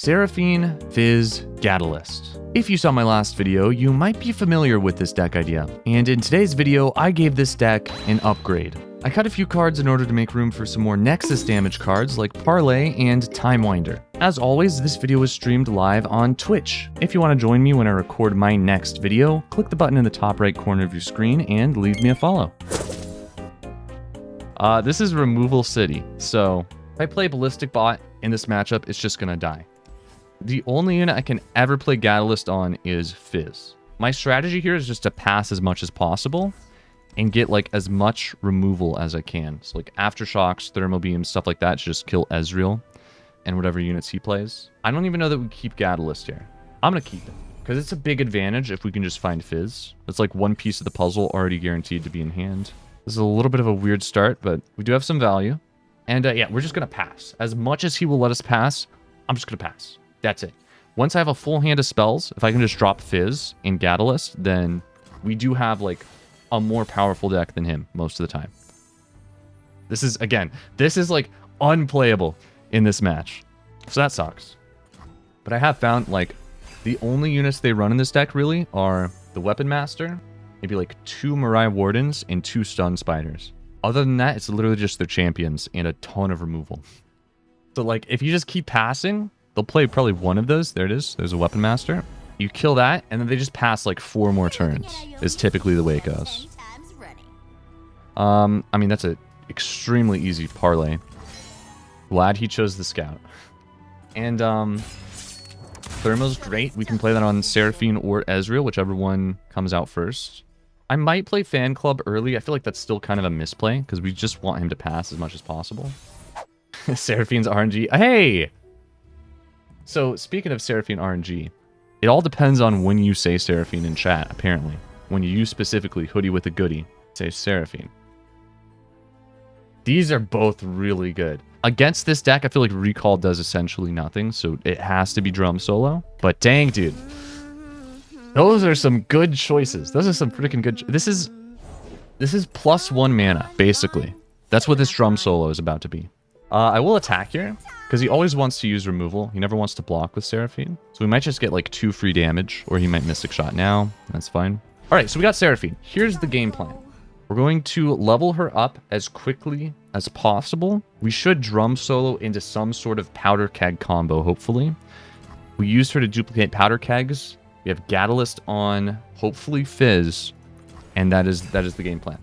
Seraphine Fizz Gatalyst. If you saw my last video, you might be familiar with this deck idea, and in today's video, I gave this deck an upgrade. I cut a few cards in order to make room for some more Nexus damage cards like Parlay and Time Winder. As always, this video is streamed live on Twitch. If you want to join me when I record my next video, click the button in the top right corner of your screen and leave me a follow. This is Removal City, so if I play Ballistic Bot in this matchup, it's just gonna die. The only unit I can ever play Gatalyst on is Fizz. My strategy here is just to pass as much as possible and get like as much removal as I can. So like Aftershocks, Thermal Beams, stuff like that to just kill Ezreal and whatever units he plays. I don't even know that we keep Gatalyst here. I'm going to keep it because it's a big advantage if we can just find Fizz. It's like one piece of the puzzle already guaranteed to be in hand. This is a little bit of a weird start, but we do have some value. And yeah, we're just going to pass. As much as he will let us pass, I'm just going to pass. That's it. Once I have a full hand of spells, if I can just drop Fizz and Gatalyst, then we do have like a more powerful deck than him most of the time. This is, again, this is like unplayable in this match. So that sucks. But I have found like the only units they run in this deck really are the Weapon Master, maybe like 2 Mirai Wardens and 2 Stun Spiders. Other than that, it's literally just their champions and a ton of removal. So like if you just keep passing, they'll play probably one of those. There it is. There's a Weapon Master. You kill that, and then they just pass like 4 more turns. Is typically the way it goes. I mean, that's an extremely easy parlay. Glad he chose the Scout. And Thermal's great. We can play that on Seraphine or Ezreal, whichever one comes out first. I might play Fan Club early. I feel like that's still kind of a misplay, because we just want him to pass as much as possible. Seraphine's RNG. Hey! So, speaking of Seraphine RNG, it all depends on when you say Seraphine in chat, apparently. When you use specifically Hoodie with a Goodie, say Seraphine. These are both really good. Against this deck, I feel like Recall does essentially nothing, so it has to be Drum Solo. But dang, dude. Those are some good choices. Those are some freaking good... This is +1 mana, basically. That's what this Drum Solo is about to be. I will attack here, because he always wants to use removal. He never wants to block with Seraphine. So we might just get like 2 free damage, or he might Mystic Shot now. That's fine. Alright, so we got Seraphine. Here's the game plan. We're going to level her up as quickly as possible. We should Drum Solo into some sort of Powder Keg combo, hopefully. We use her to duplicate Powder Kegs. We have Gatalyst on, hopefully Fizz, and that is the game plan.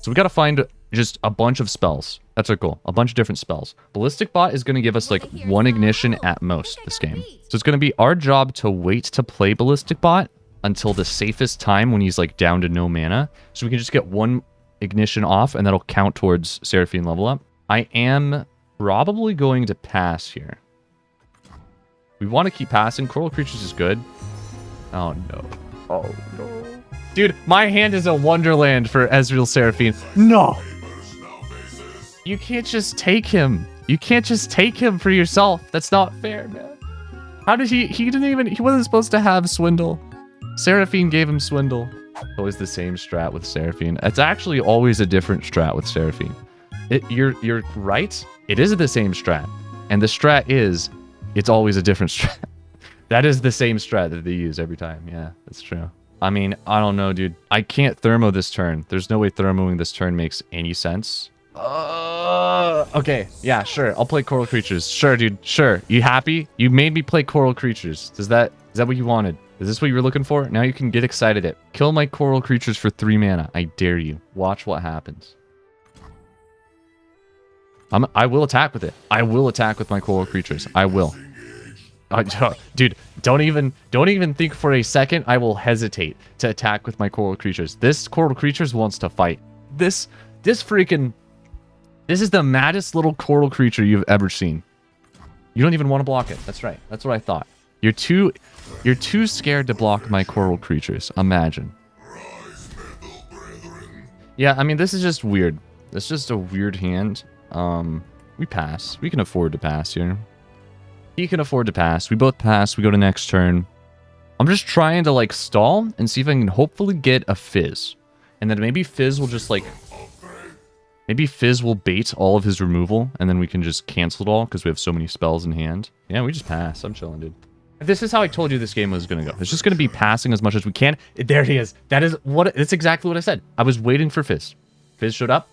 So we got to find just a bunch of spells. That's our goal. A bunch of different spells. Ballistic Bot is going to give us like 1 ignition at most this game. So it's going to be our job to wait to play Ballistic Bot until the safest time when he's like down to no mana. So we can just get 1 ignition off and that'll count towards Seraphine level up. I am probably going to pass here. We want to keep passing. Coral Creatures is good. Oh no. Oh no. Dude, my hand is a wonderland for Ezreal Seraphine. No! You can't just take him. You can't just take him for yourself. That's not fair, man. How did he wasn't supposed to have Swindle. Seraphine gave him Swindle. Always the same strat with Seraphine. It's actually always a different strat with Seraphine. You're right. It is the same strat. And the strat is, it's always a different strat. That is the same strat that they use every time. Yeah, that's true. I mean, I don't know, dude. I can't Thermo this turn. There's no way Thermoing this turn makes any sense. Okay, yeah, sure. I'll play Coral Creatures. Sure, dude. Sure. You happy? You made me play Coral Creatures. Is that what you wanted? Is this what you were looking for? Now you can get excited at. Kill my Coral Creatures for 3 mana. I dare you. Watch what happens. I will attack with it. I will attack with my Coral Creatures. I will. Dude, don't even think for a second I will hesitate to attack with my Coral Creatures. This Coral Creatures wants to fight. This is the maddest little Coral Creature you've ever seen. You don't even want to block it. That's right. That's what I thought. You're too scared to block my Coral Creatures. Imagine. Yeah, I mean, this is just weird. It's just a weird hand. We pass. We can afford to pass here. He can afford to pass. We both pass. We go to next turn. I'm just trying to like stall and see if I can hopefully get a Fizz. And then maybe Fizz will just like... Maybe Fizz will bait all of his removal, and then we can just cancel it all because we have so many spells in hand. Yeah, we just pass. I'm chilling, dude. This is how I told you this game was going to go. It's just going to be passing as much as we can. There he is. That's exactly what I said. I was waiting for Fizz. Fizz showed up.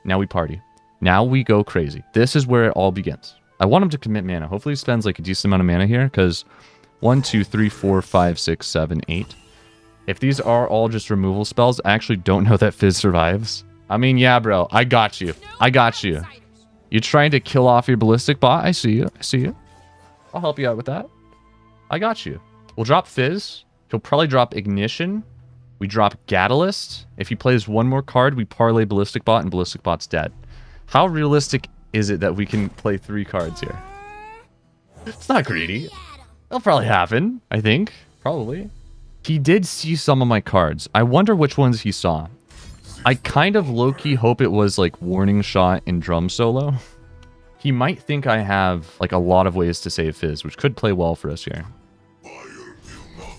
Now we party. Now we go crazy. This is where it all begins. I want him to commit mana. Hopefully he spends like a decent amount of mana here because 1, 2, 3, 4, 5, 6, 7, 8. If these are all just removal spells, I actually don't know that Fizz survives. I mean, yeah, bro. I got you. I got you. You're trying to kill off your ballistic bot. I see you. I see you. I'll help you out with that. I got you. We'll drop Fizz. He'll probably drop Ignition. We drop Gatalyst. If he plays one more card, we parlay Ballistic Bot, and Ballistic Bot's dead. How realistic is it that we can play 3 cards here? It's not greedy. That'll probably happen, I think. Probably. He did see some of my cards. I wonder which ones he saw. I kind of low-key hope it was like Warning Shot and Drum Solo. He might think I have like a lot of ways to save Fizz, which could play well for us here.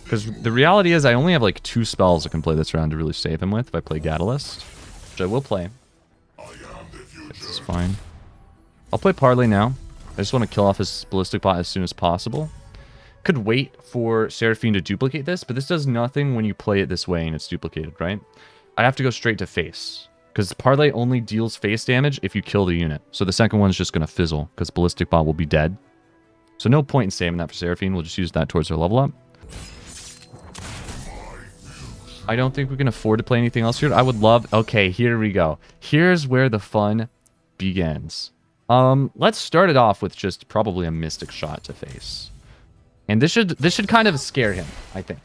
Because the reality is I only have like 2 spells I can play this round to really save him with if I play Gatalyst, which I will play. This is fine. I'll play Parlay now. I just want to kill off his Ballistic Bot as soon as possible. Could wait for Seraphine to duplicate this, but this does nothing when you play it this way and it's duplicated, right? I have to go straight to face. Because Parlay only deals face damage if you kill the unit. So the second one's just going to fizzle, because Ballistic Bot will be dead. So no point in saving that for Seraphine. We'll just use that towards our level up. I don't think we can afford to play anything else here. I would love... Okay, here we go. Here's where the fun begins. Let's start it off with just probably a Mystic Shot to face. And this should kind of scare him, I think.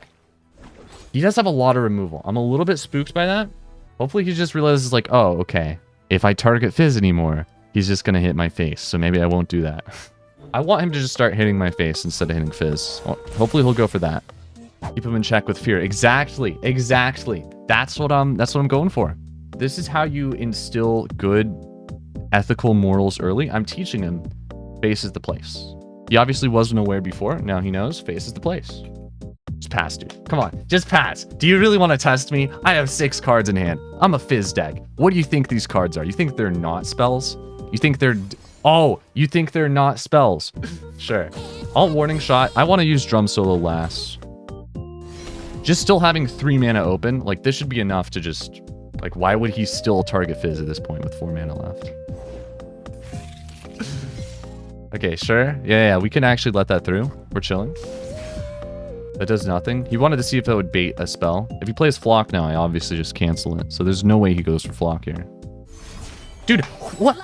He does have a lot of removal. I'm a little bit spooked by that. Hopefully he just realizes like, oh, okay. If I target Fizz anymore, he's just going to hit my face. So maybe I won't do that. I want him to just start hitting my face instead of hitting Fizz. Well, hopefully he'll go for that. Keep him in check with fear. Exactly. Exactly. That's what I'm going for. This is how you instill good ethical morals early. I'm teaching him face is the place. He obviously wasn't aware before. Now he knows face is the place. Just pass, dude. Come on. Just pass. Do you really want to test me? I have 6 cards in hand. I'm a Fizz deck. What do you think these cards are? You think they're not spells? You think they're... Oh, you think they're not spells? Sure. I'll Warning Shot. I want to use Drum Solo last. Just still having 3 mana open. Like, this should be enough to just... Like, why would he still target Fizz at this point with 4 mana left? Okay, sure. Yeah, we can actually let that through. We're chilling. That does nothing. He wanted to see if that would bait a spell. If he plays Flock now, I obviously just cancel it. So there's no way he goes for Flock here. Dude, what?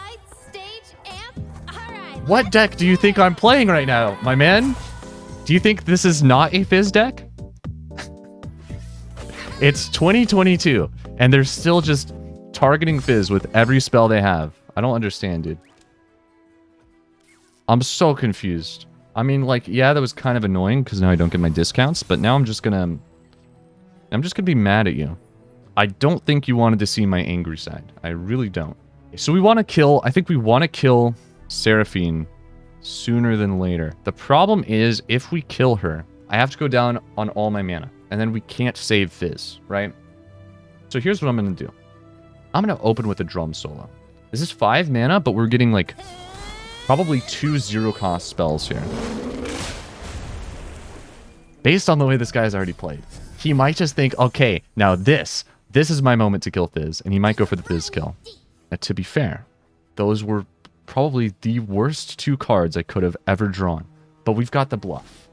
What deck do you think I'm playing right now, my man? Do you think this is not a Fizz deck? It's 2022, and they're still just targeting Fizz with every spell they have. I don't understand, dude. I'm so confused. I mean, like, yeah, that was kind of annoying because now I don't get my discounts, but now I'm just gonna be mad at you. I don't think you wanted to see my angry side. I really don't. So we want to kill, I think we want to kill Seraphine sooner than later. The problem is, if we kill her, I have to go down on all my mana, and then we can't save Fizz, right? So here's what I'm going to do. I'm going to open with a Drum Solo. This is 5 mana, but we're getting, like, probably 2 0-cost spells here. Based on the way this guy's already played, he might just think, okay, now this is my moment to kill Fizz, and he might go for the Fizz kill. Now, to be fair, those were probably the worst 2 cards I could have ever drawn, but we've got the bluff.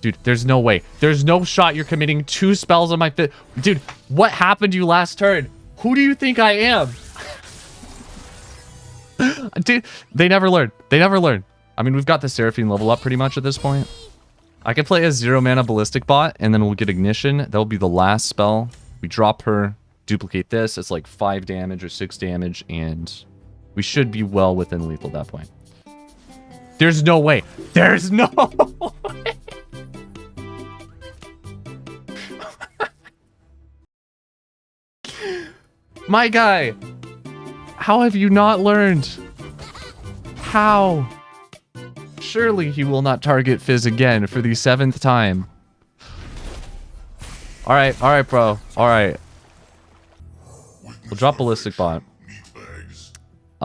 Dude, there's no way. There's no shot you're committing 2 spells on my Fizz. Dude, what happened to you last turn? Who do you think I am? Dude, they never learn. They never learn. I mean, we've got the Seraphine level up pretty much at this point. I can play a 0-mana Ballistic Bot, and then we'll get Ignition. That'll be the last spell. We drop her, duplicate this. It's like 5 damage or 6 damage, and we should be well within lethal at that point. There's no way. There's no way. My guy, how have you not learned? How? Surely he will not target Fizz again for the 7th time. Alright, bro. Alright. We'll drop Ballistic Bot.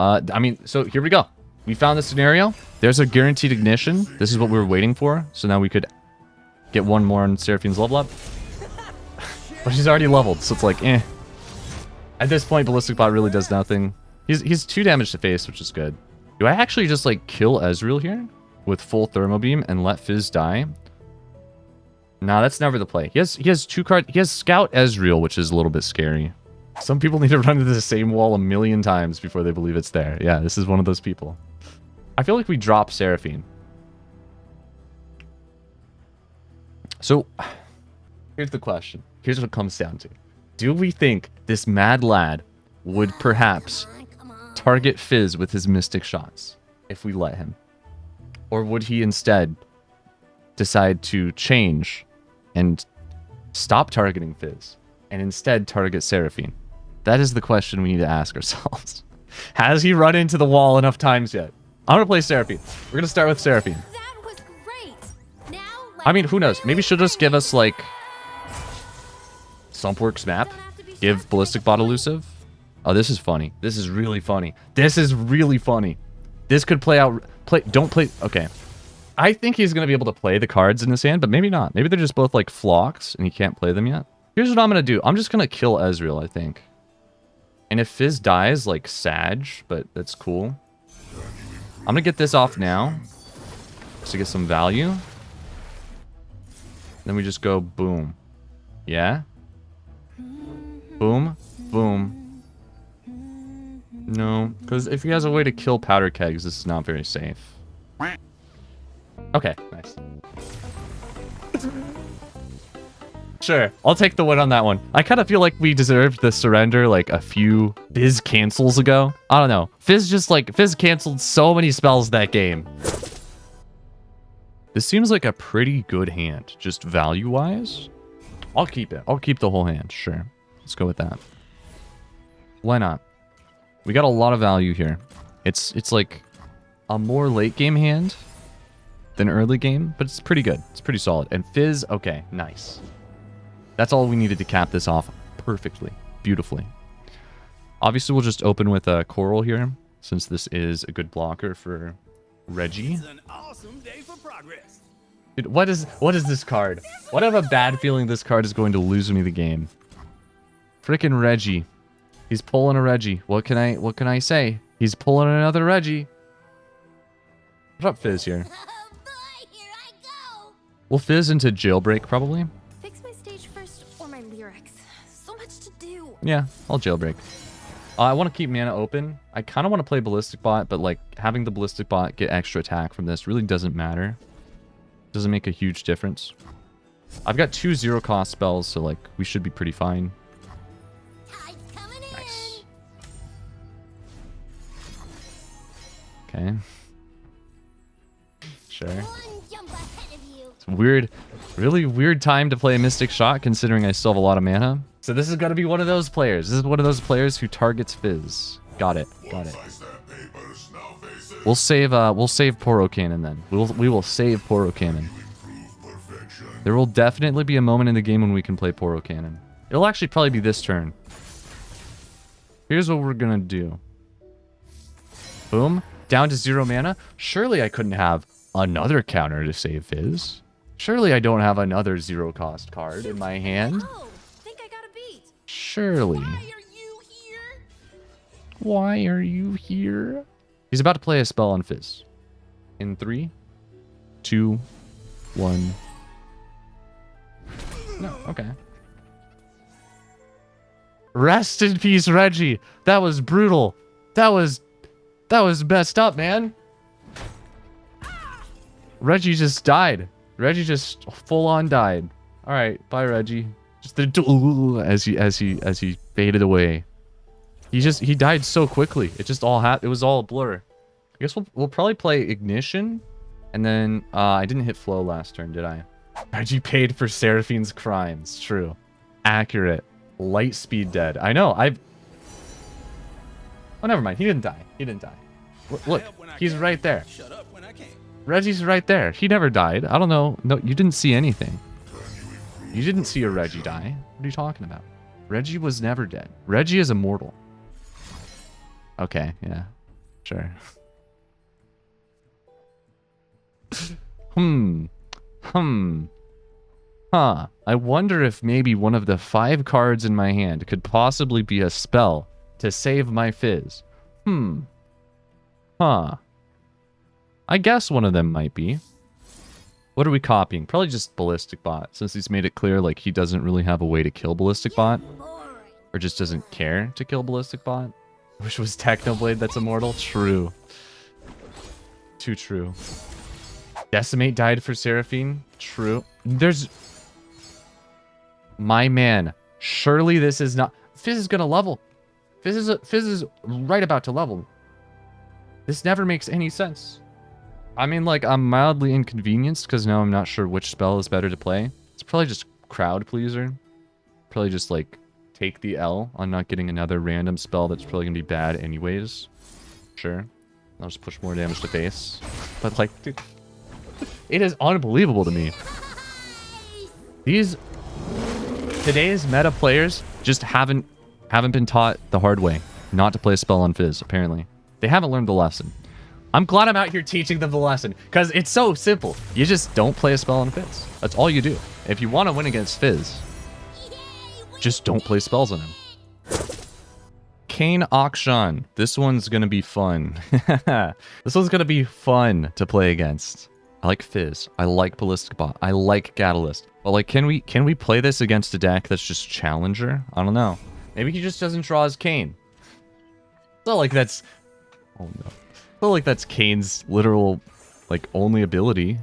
I mean, so here we go. We found the scenario. There's a guaranteed ignition. This is what we were waiting for. So now we could get one more on Seraphine's level up. But she's already leveled, so it's like, eh. At this point, Ballistic Bot really does nothing. He's 2 damage to face, which is good. Do I actually just, like, kill Ezreal here with full Thermo Beam and let Fizz die? Nah, that's never the play. He has 2 cards. He has Scout Ezreal, which is a little bit scary. Some people need to run into the same wall 1,000,000 times before they believe it's there. Yeah, this is one of those people. I feel like we drop Seraphine. So, here's the question. Here's what it comes down to. Do we think this mad lad would perhaps target Fizz with his Mystic shots if we let him? Or would he instead decide to change and stop targeting Fizz and instead target Seraphine? That is the question we need to ask ourselves. Has he run into the wall enough times yet? I'm going to play Seraphine. We're going to start with Seraphine. That was great. Now, I mean, who knows? Maybe she'll just give us, like, Sumpworks map. Give Ballistic Bot elusive. Oh, this is funny. This is really funny. This is really funny. This could play out... Don't play... Okay. I think he's going to be able to play the cards in his hand, but maybe not. Maybe they're just both, like, flocks, and he can't play them yet. Here's what I'm going to do. I'm just going to kill Ezreal, I think. And if Fizz dies, like, Sag, but that's cool. I'm going to get this off now. Just to get some value. Then we just go boom. Yeah? Boom. Boom. No. Because if he has a way to kill powder kegs, this is not very safe. Okay. Nice. Sure. I'll take the win on that one. I kind of feel like we deserved the surrender like a few Fizz cancels ago. I don't know. Fizz canceled so many spells that game. This seems like a pretty good hand, just value-wise. I'll keep it. I'll keep the whole hand. Sure. Let's go with that. Why not? We got a lot of value here. It's like a more late game hand than early game, but it's pretty good. It's pretty solid. And Fizz, okay, nice. That's all we needed to cap this off perfectly, beautifully. Obviously, we'll just open with a Coral here, since this is a good blocker for Reggie. It's an awesome day for progress. Dude, what is this card? What I have a bad feeling this card is going to lose me the game. Frickin' Reggie. He's pulling a Reggie. What can I say? He's pulling another Reggie. What up, Fizz here? Oh boy, here I go. We'll Fizz into Jailbreak, probably. Fix my stage first or my lyrics. So much to do. Yeah, I'll Jailbreak. I want to keep mana open. I kind of want to play Ballistic Bot, but like having the Ballistic Bot get extra attack from this really doesn't matter. Doesn't make a huge difference. I've got 2 0-cost spells, so like we should be pretty fine. Tide's coming in. Nice. Okay. Sure. One jump ahead of you. It's weird. Really weird time to play a Mystic Shot, considering I still have a lot of mana. So this is going to be one of those players. This is one of those players who targets Fizz. Got it. Got it. We'll save Poro Cannon then. We will save Poro Cannon. There will definitely be a moment in the game when we can play Poro Cannon. It'll actually probably be this turn. Here's what we're gonna do. Boom. Down to 0 mana. Surely I couldn't have another counter to save Fizz. Surely I don't have another 0-cost card in my hand. Oh, think I got a beat. Surely. Why are you here? Why are you here? He's about to play a spell on Fizz. In 3, 2, 1. No, okay. Rest in peace, Reggie. That was brutal. That was messed up, man. Reggie just died. Reggie just full on died. All right, bye, Reggie. Just as he faded away. He died so quickly. It just all it was all a blur. I guess we'll probably play Ignition, and then I didn't hit Flow last turn, did I? Reggie paid for Seraphine's crimes. True, accurate. Light speed dead. I know. Oh, never mind. He didn't die. He didn't die. Look, he's right there. Shut up when I can. Reggie's right there. He never died. I don't know. No, you didn't see anything. You didn't see a Reggie die. What are you talking about? Reggie was never dead. Reggie is immortal. Okay, yeah. Sure. Hmm. Huh. I wonder if maybe one of the 5 cards in my hand could possibly be a spell to save my Fizz. Huh. I guess one of them might be. What are we copying? Probably just Ballistic Bot, since he's made it clear like he doesn't really have a way to kill Ballistic Bot. Or just doesn't care to kill Ballistic Bot. Which was Technoblade that's immortal? True. Too true. Decimate died for Seraphine? True. There's... My man. Surely this is not... Fizz is gonna level. Fizz is right about to level. This never makes any sense. I mean, like, I'm mildly inconvenienced because now I'm not sure which spell is better to play. It's probably just Crowd Pleaser. Probably just, like, take the L on not getting another random spell that's probably gonna be bad anyways. Sure. I'll just push more damage to face. But, like, dude... It is unbelievable to me. Today's meta players just haven't been taught the hard way not to play a spell on Fizz, apparently. They haven't learned the lesson. I'm glad I'm out here teaching them the lesson, because it's so simple. You just don't play a spell on Fizz. That's all you do. If you want to win against Fizz, just don't play spells on him. Kayn Akshan. This one's going to be fun. This one's going to be fun to play against. I like Fizz. I like Ballistic Bot. I like Gatalyst. But like, can we play this against a deck that's just Challenger? I don't know. Maybe he just doesn't draw as Kayn. It's not like that's... Oh no. It's not like that's Kayn's literal, like, only ability.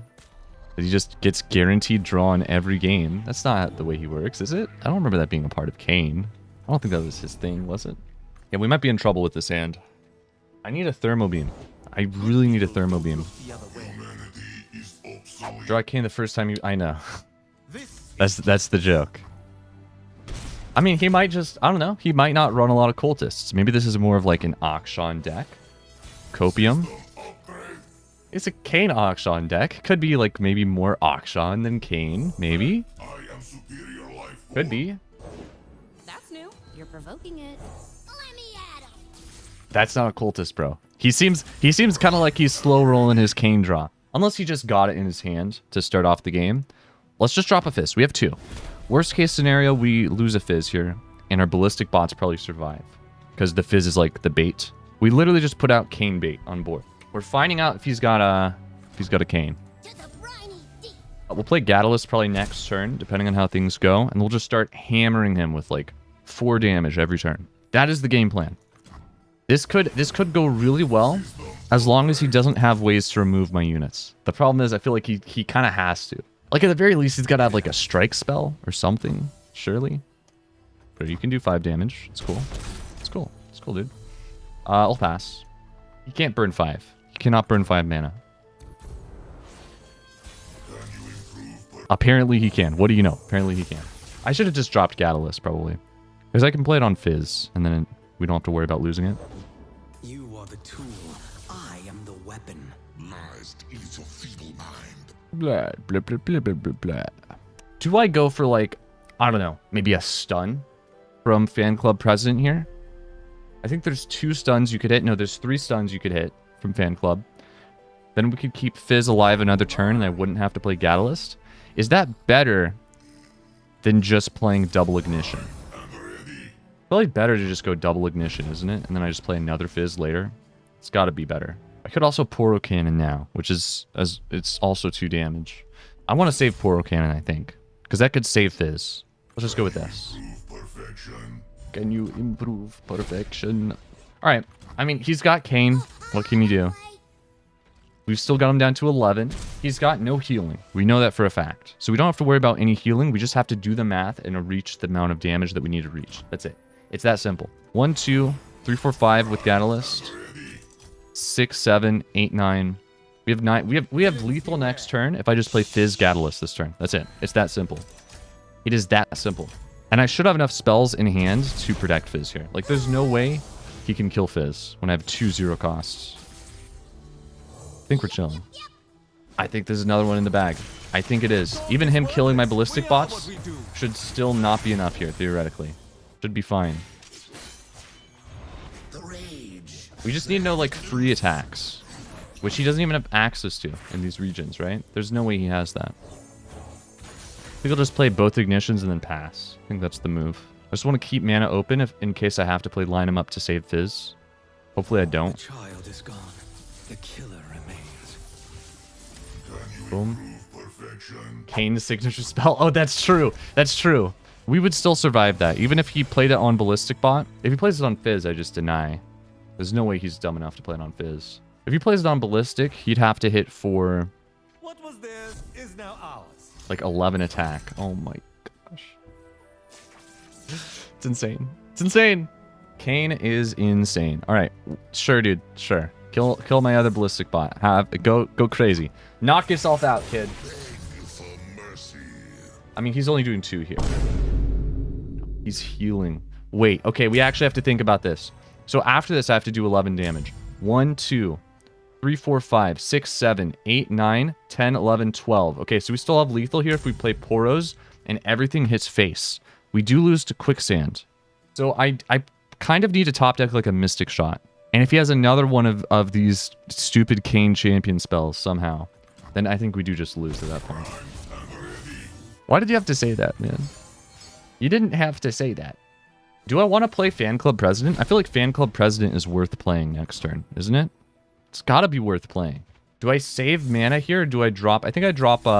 That he just gets guaranteed draw in every game. That's not the way he works, is it? I don't remember that being a part of Kayn. I don't think that was his thing, was it? Yeah, we might be in trouble with this hand. I need a Thermo Beam. I really need a Thermo Beam. Draw Kayn the first time you... I know. That's the joke. I mean, he might just... I don't know. He might not run a lot of cultists. Maybe this is more of like an Akshan deck. Copium. It's a Kayn Akshan deck. Could be like maybe more Akshan than Kayn. Maybe. Could be. That's new. You're provoking it. Let me at him. That's not a cultist, bro. He seems kind of like he's slow rolling his Kayn draw. Unless he just got it in his hand to start off the game. Let's just drop a Fizz. We have 2. Worst case scenario, we lose a Fizz here. And our Ballistic Bots probably survive. Because the Fizz is like the bait. We literally just put out Kayn bait on board. We're finding out if he's got a Kayn. We'll play Gatalyst probably next turn, depending on how things go. And we'll just start hammering him with like 4 damage every turn. That is the game plan. This could go really well. As long as he doesn't have ways to remove my units. The problem is I feel like he kind of has to. Like at the very least, he's got to have like a strike spell or something, surely. But you can do 5 damage. It's cool. It's cool. It's cool, dude. I'll pass. He can't burn 5. He cannot burn 5 mana. Apparently he can. What do you know? Apparently he can. I should have just dropped Gatalyst, probably. Because I can play it on Fizz, and then we don't have to worry about losing it. You are the tool. I am the weapon. Lies eats your feeble mind. Blah, blah, blah, blah, blah, blah, blah. Do I go for, like, I don't know, maybe a stun from Fan Club President here? I think there's 2 stuns you could hit. No, there's 3 stuns you could hit from Fan Club. Then we could keep Fizz alive another turn, and I wouldn't have to play Gatalyst. Is that better than just playing Double Ignition? Probably better to just go Double Ignition, isn't it? And then I just play another Fizz later. It's got to be better. I could also Poro Cannon now, which is it's also 2 damage. I want to save Poro Cannon, I think, because that could save Fizz. Let's just go with this. Can you improve perfection? All right. I mean, he's got Kayn. What can you do? We've still got him down to 11. He's got no healing. We know that for a fact. So we don't have to worry about any healing. We just have to do the math and reach the amount of damage that we need to reach. That's it. It's that simple. 1, 2, 3, 4, 5 with Gatalyst. 6, 7, 8, 9. We have 9. We have lethal next turn if I just play Fizz Gatalyst this turn. That's it. It's that simple. It is that simple. And I should have enough spells in hand to protect Fizz here. Like, there's no way he can kill Fizz when I have 2 0 costs. I think we're chilling. I think there's another one in the bag. I think it is. Even him killing my Ballistic Bots should still not be enough here, theoretically. Should be fine. The rage We just need to know, like, free attacks. Which he doesn't even have access to in these regions, right? There's no way he has that. I think he'll just play both ignitions and then pass. I think that's the move. I just want to keep mana open if, in case I have to play line him up to save Fizz. Hopefully I don't. The child is gone. The killer remains. Boom. Kayn's signature spell. Oh, that's true. That's true. We would still survive that. Even if he played it on Ballistic Bot. If he plays it on Fizz, I just deny. There's no way he's dumb enough to play it on Fizz. If he plays it on Ballistic, he'd have to hit for... What was theirs is now ours. like 11 attack. Oh my gosh. It's insane. It's insane. Kayn is insane. All right. Sure, dude. Sure. Kill my other Ballistic Bot. Go crazy. Knock yourself out, kid. I mean, he's only doing 2 here. He's healing. Wait, okay, we actually have to think about this. So after this, I have to do 11 damage. 1, 2, 3, 4, 5, 6, 7, 8, 9, 10, 11, 12. Okay, so we still have lethal here if we play Poros and everything hits face. We do lose to Quicksand. So I kind of need to top deck like a Mystic Shot. And if he has another one of these stupid Kayn champion spells somehow, then I think we do just lose at that point. Why did you have to say that, man? You didn't have to say that. Do I want to play Fan Club President? I feel like Fan Club President is worth playing next turn, isn't it? It's got to be worth playing. Do I save mana here or do I drop? I think I drop 1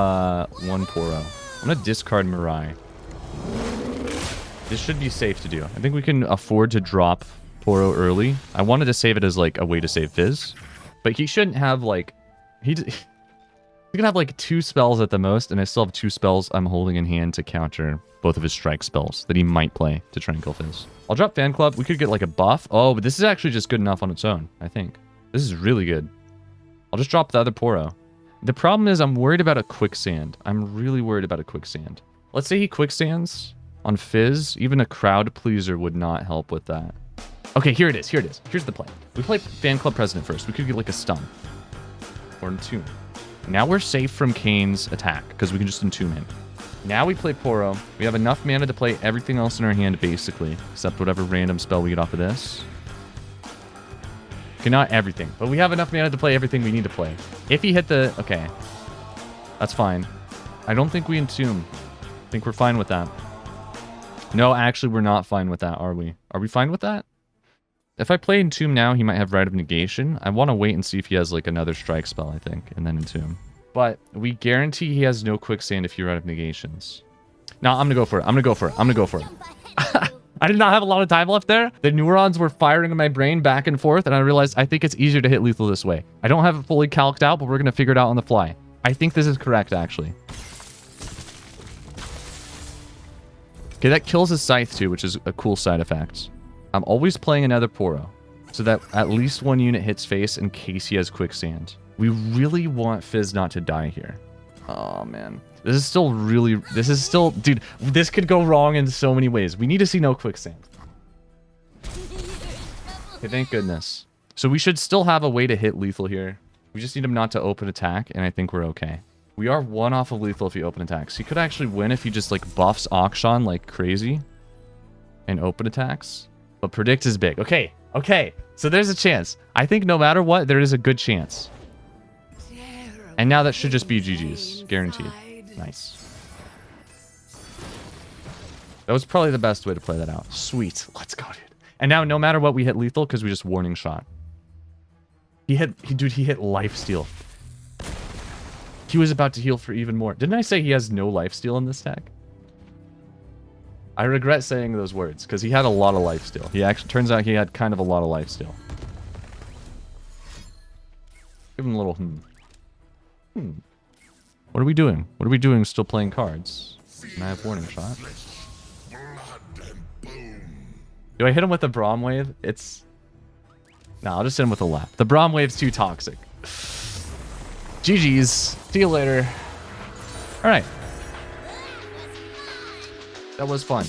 Poro. I'm going to discard Mirai. This should be safe to do. I think we can afford to drop Poro early. I wanted to save it as like a way to save Fizz. But he shouldn't have like... He can have like 2 spells at the most, and I still have 2 spells I'm holding in hand to counter both of his strike spells that he might play to try and kill Fizz. I'll drop Fan Club. We could get like a buff. Oh, but this is actually just good enough on its own, I think. This is really good. I'll just drop the other Poro. The problem is I'm worried about a Quicksand. I'm really worried about a Quicksand. Let's say he Quicksands on Fizz. Even a Crowd Pleaser would not help with that. Okay, here it is. Here it is. Here's the play. We play Fan Club President first. We could get like a stun. Or Entomb. Now we're safe from Kayn's attack, because we can just Entomb him. Now we play Poro. We have enough mana to play everything else in our hand, basically. Except whatever random spell we get off of this. Okay, not everything. But we have enough mana to play everything we need to play. If he hit the... Okay. That's fine. I don't think we Entomb. I think we're fine with that. No, actually, we're not fine with that, are we? Are we fine with that? If I play Entomb now, he might have Rite of Negation. I want to wait and see if he has like another strike spell, I think, and then Entomb. But we guarantee he has no Quicksand if he Rite of Negations. No, I'm going to go for it. I'm going to go for it. I'm going to go for it. I did not have a lot of time left there. The neurons were firing in my brain back and forth, and I realized I think it's easier to hit lethal this way. I don't have it fully calced out, but we're going to figure it out on the fly. I think this is correct, actually. Okay, that kills his Scythe too, which is a cool side effect. I'm always playing another Poro, so that at least 1 unit hits face in case he has Quicksand. We really want Fizz not to die here. Oh, man. This is still really... This is still... Dude, this could go wrong in so many ways. We need to see no Quicksand. Okay, thank goodness. So we should still have a way to hit lethal here. We just need him not to open attack, and I think we're okay. We are 1 off of lethal if he open attacks. He could actually win if he just, like, buffs Akshan like crazy and open attacks. But predict is big. Okay, okay. So there's a chance. I think no matter what, there is a good chance. And now that should just be GG's. Guaranteed. Nice. That was probably the best way to play that out. Sweet. Let's go, dude. And now no matter what, we hit lethal because we just warning shot. He hit lifesteal. He was about to heal for even more. Didn't I say he has no lifesteal in this deck? I regret saying those words, because he had a lot of lifesteal. He actually, turns out he had kind of a lot of lifesteal. Give him a little What are we doing? What are we doing still playing cards? And I have warning shot. Do I hit him with the Braum Wave? It's... No, I'll just hit him with a lap. The Braum Wave's too toxic. GG's. See you later. Alright. That was fun.